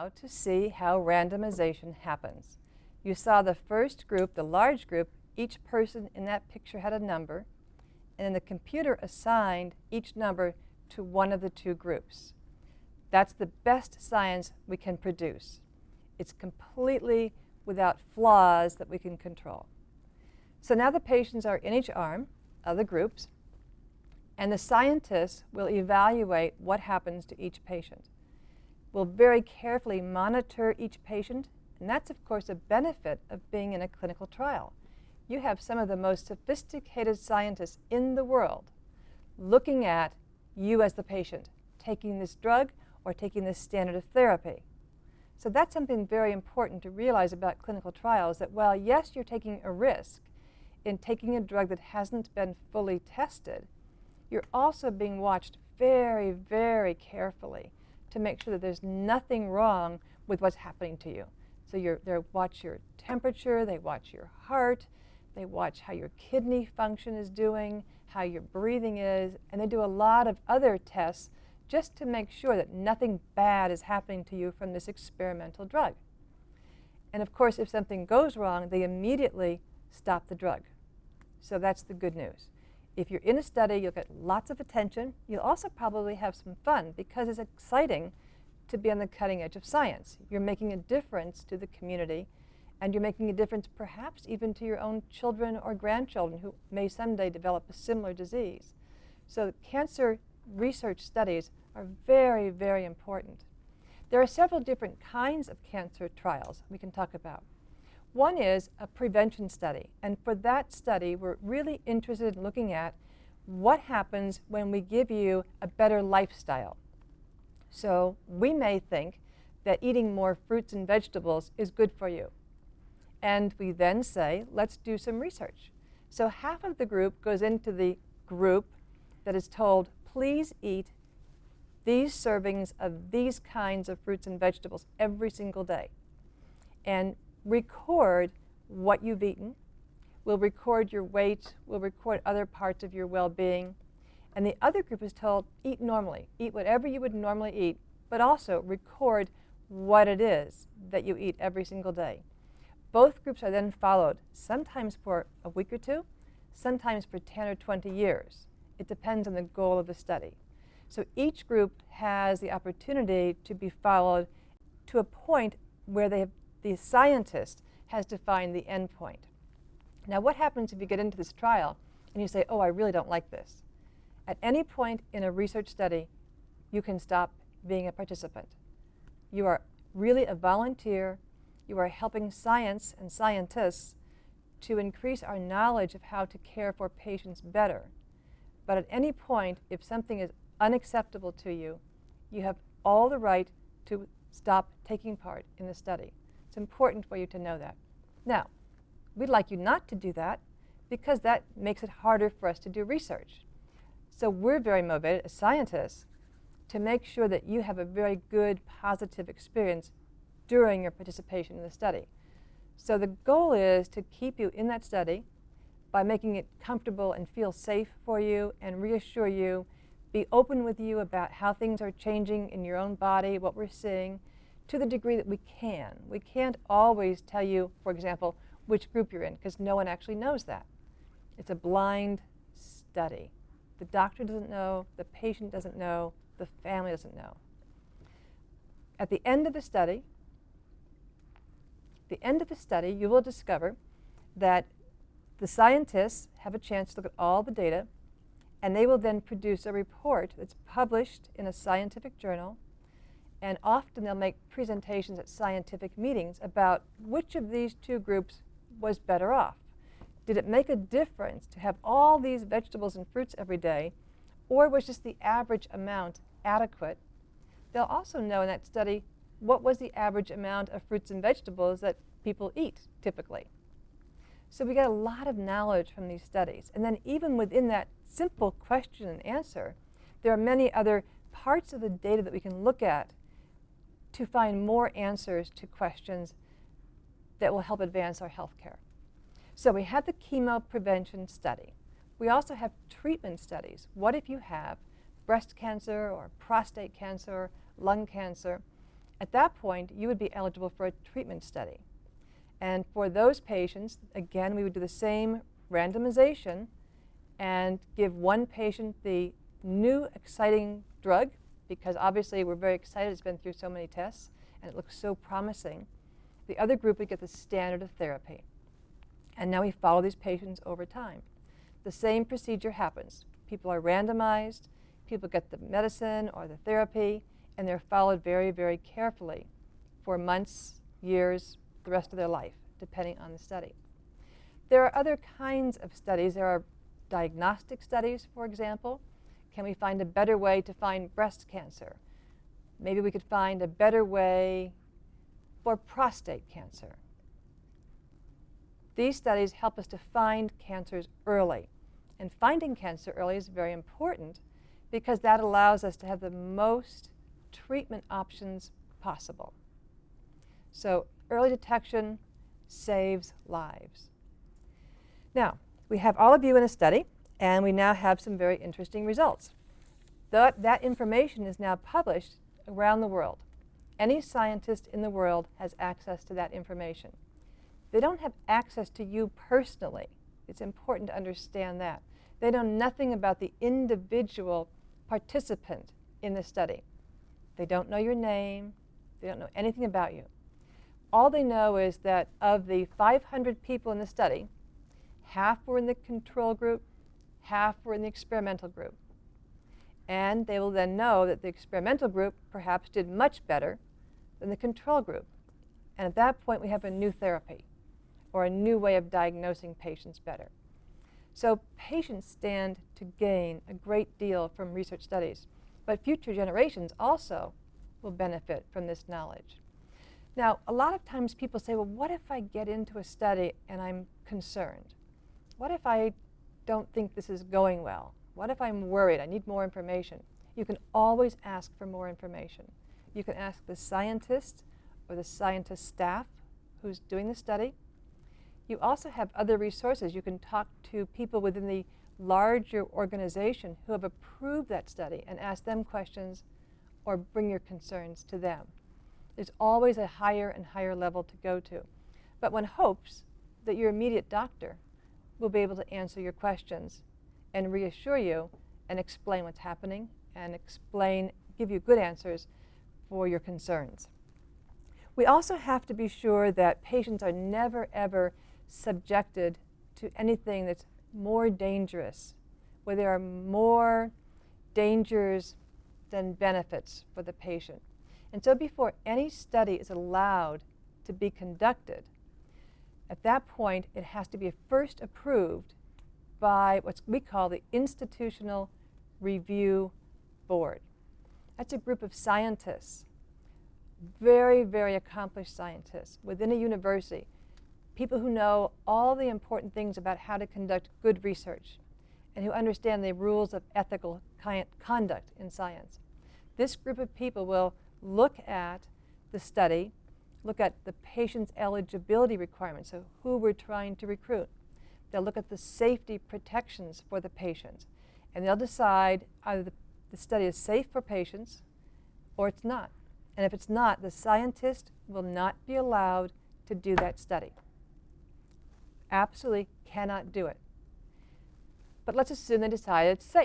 now to see how randomization happens. You saw the first group, the large group, each person in that picture had a number, and then the computer assigned each number to one of the two groups. That's the best science we can produce. It's completely without flaws that we can control. So now the patients are in each arm of the groups, and the scientists will evaluate what happens to each patient. We'll very carefully monitor each patient, and that's, of course, a benefit of being in a clinical trial. You have some of the most sophisticated scientists in the world looking at you as the patient, taking this drug or taking this standard of therapy. So that's something very important to realize about clinical trials, that while, yes, you're taking a risk in taking a drug that hasn't been fully tested, you're also being watched very, very carefully to make sure that there's nothing wrong with what's happening to you. So they watch your temperature, they watch your heart, they watch how your kidney function is doing, how your breathing is, and they do a lot of other tests just to make sure that nothing bad is happening to you from this experimental drug. And of course, if something goes wrong, they immediately stop the drug. So that's the good news. If you're in a study, you'll get lots of attention. You'll also probably have some fun because it's exciting to be on the cutting edge of science. You're making a difference to the community, and you're making a difference perhaps even to your own children or grandchildren who may someday develop a similar disease. So cancer research studies are very, very important. There are several different kinds of cancer trials we can talk about. One is a prevention study, and for that study, we're really interested in looking at what happens when we give you a better lifestyle. So we may think that eating more fruits and vegetables is good for you. And we then say, let's do some research. So half of the group goes into the group that is told, please eat these servings of these kinds of fruits and vegetables every single day. And record what you've eaten. We'll record your weight. We'll record other parts of your well-being. And the other group is told, eat normally. Eat whatever you would normally eat, but also record what it is that you eat every single day. Both groups are then followed, sometimes for a week or two, sometimes for 10 or 20 years. It depends on the goal of the study. So each group has the opportunity to be followed to a point where the scientist has defined the end point. Now, what happens if you get into this trial and you say, oh, I really don't like this? At any point in a research study, you can stop being a participant. You are really a volunteer. You are helping science and scientists to increase our knowledge of how to care for patients better. But at any point, if something is unacceptable to you, you have all the right to stop taking part in the study. It's important for you to know that. Now, we'd like you not to do that because that makes it harder for us to do research. So we're very motivated as scientists to make sure that you have a very good, positive experience during your participation in the study. So the goal is to keep you in that study by making it comfortable and feel safe for you and reassure you, be open with you about how things are changing in your own body, what we're seeing, to the degree that we can. We can't always tell you, for example, which group you're in, because no one actually knows that. It's a blind study. The doctor doesn't know, the patient doesn't know, the family doesn't know. At the end of the study, you will discover that the scientists have a chance to look at all the data, and they will then produce a report that's published in a scientific journal, and often they'll make presentations at scientific meetings about which of these two groups was better off. Did it make a difference to have all these vegetables and fruits every day, or was just the average amount adequate? They'll also know in that study what was the average amount of fruits and vegetables that people eat typically. So we get a lot of knowledge from these studies. And then even within that simple question and answer, there are many other parts of the data that we can look at to find more answers to questions that will help advance our health care. So we have the chemo prevention study. We also have treatment studies. What if you have breast cancer or prostate cancer, lung cancer, At that point, you would be eligible for a treatment study. And for those patients, again, we would do the same randomization and give one patient the new exciting drug, because obviously we're very excited, it's been through so many tests and it looks so promising. The other group would get the standard of therapy. And now we follow these patients over time. The same procedure happens. People are randomized, people get the medicine or the therapy, and they're followed very, very carefully for months, years, the rest of their life, depending on the study. There are other kinds of studies. There are diagnostic studies, for example. Can we find a better way to find breast cancer? Maybe we could find a better way for prostate cancer. These studies help us to find cancers early. And finding cancer early is very important because that allows us to have the most treatment options possible. So early detection saves lives. Now, we have all of you in a study, and we now have some very interesting results. That information is now published around the world. Any scientist in the world has access to that information. They don't have access to you personally. It's important to understand that. They know nothing about the individual participant in the study. They don't know your name. They don't know anything about you. All they know is that of the 500 people in the study, half were in the control group, half were in the experimental group. And they will then know that the experimental group perhaps did much better than the control group. And at that point, we have a new therapy or a new way of diagnosing patients better. So patients stand to gain a great deal from research studies, but future generations also will benefit from this knowledge. Now, a lot of times people say, well, what if I get into a study and I'm concerned? What if I don't think this is going well? What if I'm worried? I need more information. You can always ask for more information. You can ask the scientist or the scientist staff who's doing the study. You also have other resources. You can talk to people within the larger organization who have approved that study and ask them questions or bring your concerns to them. There's always a higher and higher level to go to. But one hopes that your immediate doctor will be able to answer your questions and reassure you and explain what's happening and give you good answers for your concerns. We also have to be sure that patients are never, ever subjected to anything that's more dangerous, where there are more dangers than benefits for the patient. And so before any study is allowed to be conducted, at that point it has to be first approved by what we call the Institutional Review Board. That's a group of scientists, very, very accomplished scientists within a university, people who know all the important things about how to conduct good research and who understand the rules of ethical conduct in science. This group of people will look at the study, look at the patient's eligibility requirements, so who we're trying to recruit. They'll look at the safety protections for the patients, and they'll decide either the study is safe for patients or it's not. And if it's not, the scientist will not be allowed to do that study. Absolutely cannot do it. But let's assume they decide it's safe.